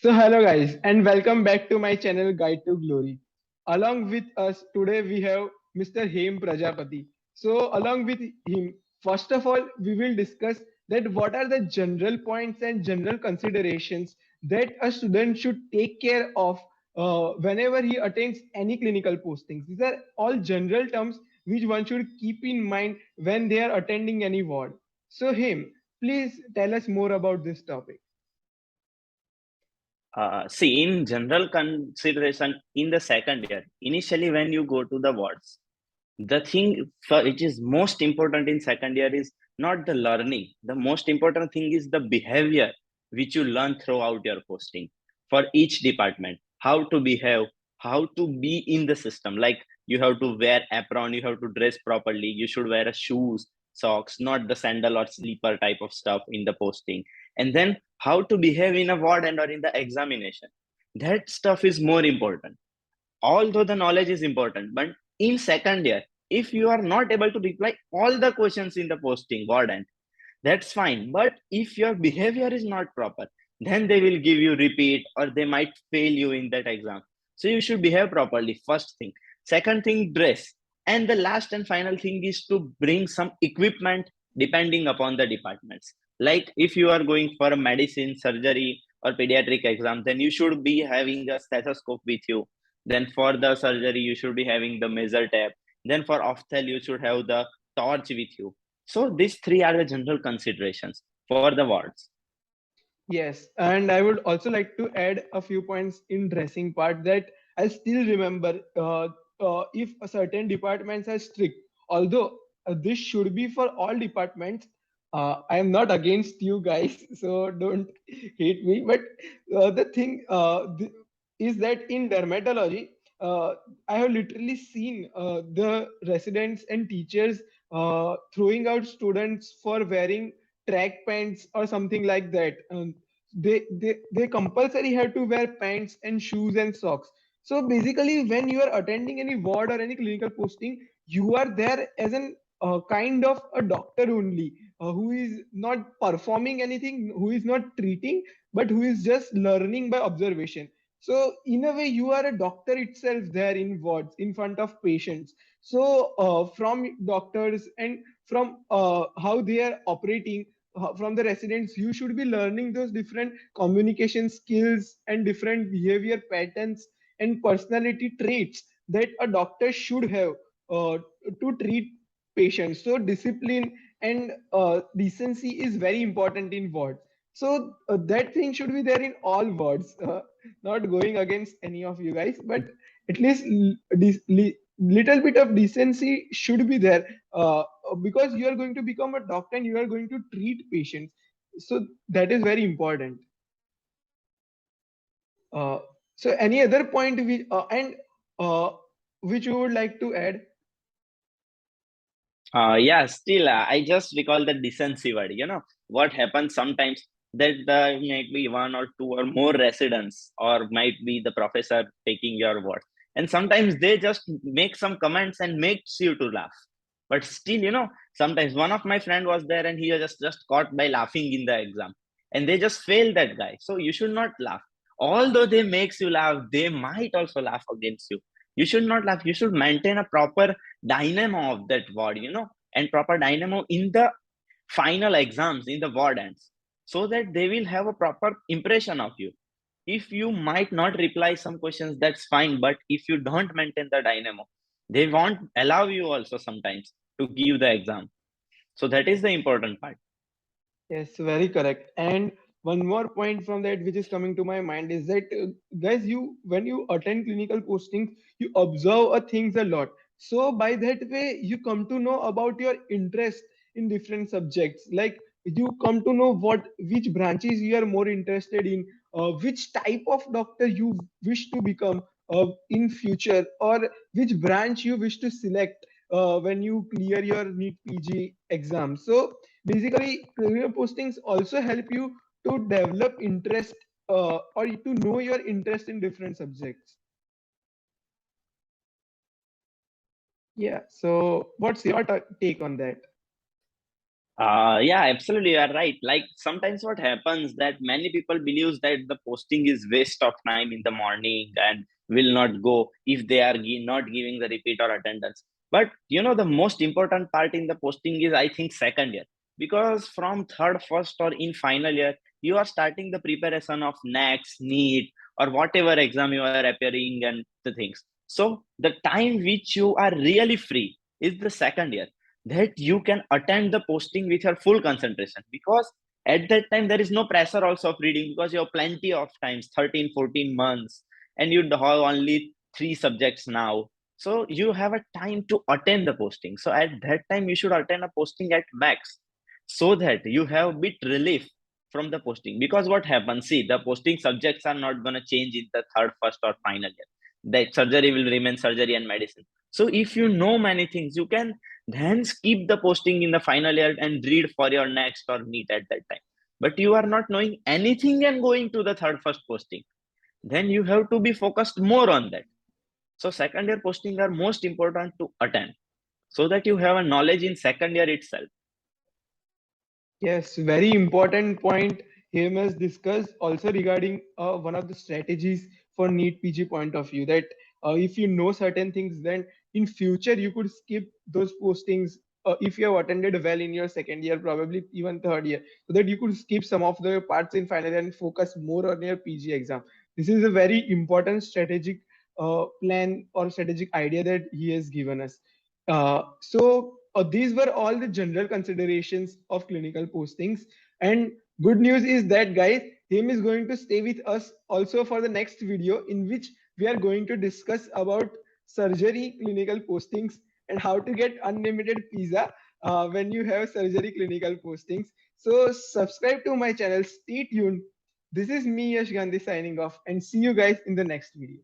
So, hello guys, and welcome back to my channel Guide to Glory. Along with us today, we have Mr. Hem Prajapati. So, along with him, first of all, we will discuss that what are the general points and general considerations that a student should take care of whenever he attends any clinical postings. These are all general terms which one should keep in mind when they are attending any ward. So, Hem, please tell us more about this topic. See, in general consideration, in the second year, initially when you go to the wards, the thing which is most important in second year is not the learning. The most important thing is the behavior which you learn throughout your posting for each department. How to behave, how to be in the system. Like you have to wear apron, you have to dress properly, you should wear a shoes, socks, not the sandal or sleeper type of stuff in the posting. And then how to behave in a ward and or in the examination. That stuff is more important, although the knowledge is important. But in second year, if you are not able to reply all the questions in the posting warden, that's fine. But if your behavior is not proper, then they will give you repeat or they might fail you in that exam. So you should behave properly, first thing. Second thing, dress. And the last and final thing is to bring some equipment depending upon the departments. Like if you are going for a medicine, surgery, or pediatric exam, then you should be having a stethoscope with you. Then for the surgery, you should be having the measure tape. Then for ophthal, you should have the torch with you. So these three are the general considerations for the wards. Yes, and I would also like to add a few points in dressing part that I still remember if a certain departments are strict, although this should be for all departments. I am not against you guys, so don't hate me. But the thing is that in dermatology, I have literally seen the residents and teachers throwing out students for wearing track pants or something like that. They compulsory have to wear pants and shoes and socks. So basically, when you are attending any ward or any clinical posting, you are there as an kind of a doctor only, who is not performing anything, who is not treating, but who is just learning by observation. So in a way, you are a doctor itself there in wards in front of patients. So from doctors and from how they are operating, from the residents, you should be learning those different communication skills and different behavior patterns and personality traits that a doctor should have to treat patients. So discipline and decency is very important in wards. So that thing should be there in all wards. Not going against any of you guys, but at least little bit of decency should be there, because you are going to become a doctor and you are going to treat patients. So that is very important. uh, so any other point and uh, which you would like to add? Yeah, still, I just recall the decency word. You know, what happens sometimes that there might be one or two or more residents, or might be the professor taking your word. And sometimes they just make some comments and makes you to laugh. But still, sometimes one of my friend was there and he was just caught by laughing in the exam. And they just failed that guy. So you should not laugh. Although they makes you laugh, they might also laugh against you. You should not laugh. You should maintain a proper dynamo of that word, and proper dynamo in the final exams in the word ends, so that they will have a proper impression of you. If you might not reply some questions, that's fine, but if you don't maintain the dynamo, they won't allow you also sometimes to give the exam. So that is the important part. Yes, very correct. And one more point from that which is coming to my mind is that, guys, you when you attend clinical postings, you observe things a lot. So by that way, you come to know about your interest in different subjects. Like you come to know what which branches you are more interested in, which type of doctor you wish to become in future, or which branch you wish to select when you clear your NEET PG exam. So basically, career postings also help you to develop interest, or to know your interest in different subjects. Yeah. So what's your take on that? Yeah, absolutely, you are right. Like sometimes what happens that many people believes that the posting is waste of time in the morning and will not go if they are not giving the repeat or attendance. But the most important part in the posting is, I think, second year, because from third, first, or in final year, you are starting the preparation of next, NEET, or whatever exam you are appearing and the things. So the time which you are really free is the second year, that you can attend the posting with your full concentration, because at that time there is no pressure also of reading, because you have plenty of times, 13, 14 months, and you have only three subjects now. So you have a time to attend the posting. So at that time you should attend a posting at max, so that you have a bit relief from the posting. Because what happens, see, the posting subjects are not going to change in the third, first, or final year. The surgery will remain surgery and medicine. So if you know many things, you can then skip the posting in the final year and read for your next or NEET at that time. But you are not knowing anything and going to the third, first posting, then you have to be focused more on that. So second year posting are most important to attend, so that you have a knowledge in second year itself. Yes, very important point Him has discussed also regarding one of the strategies for NEET PG point of view, that if you know certain things, then in future you could skip those postings if you have attended well in your second year, probably even third year, so that you could skip some of the parts in final year and focus more on your PG exam. This is a very important strategic plan or strategic idea that he has given us. So these were all the general considerations of clinical postings. And good news is that, guys, him is going to stay with us also for the next video, in which we are going to discuss about surgery clinical postings and how to get unlimited pizza when you have surgery clinical postings. So subscribe to my channel. Stay tuned. This is me, Yash Gandhi, signing off, and see you guys in the next video.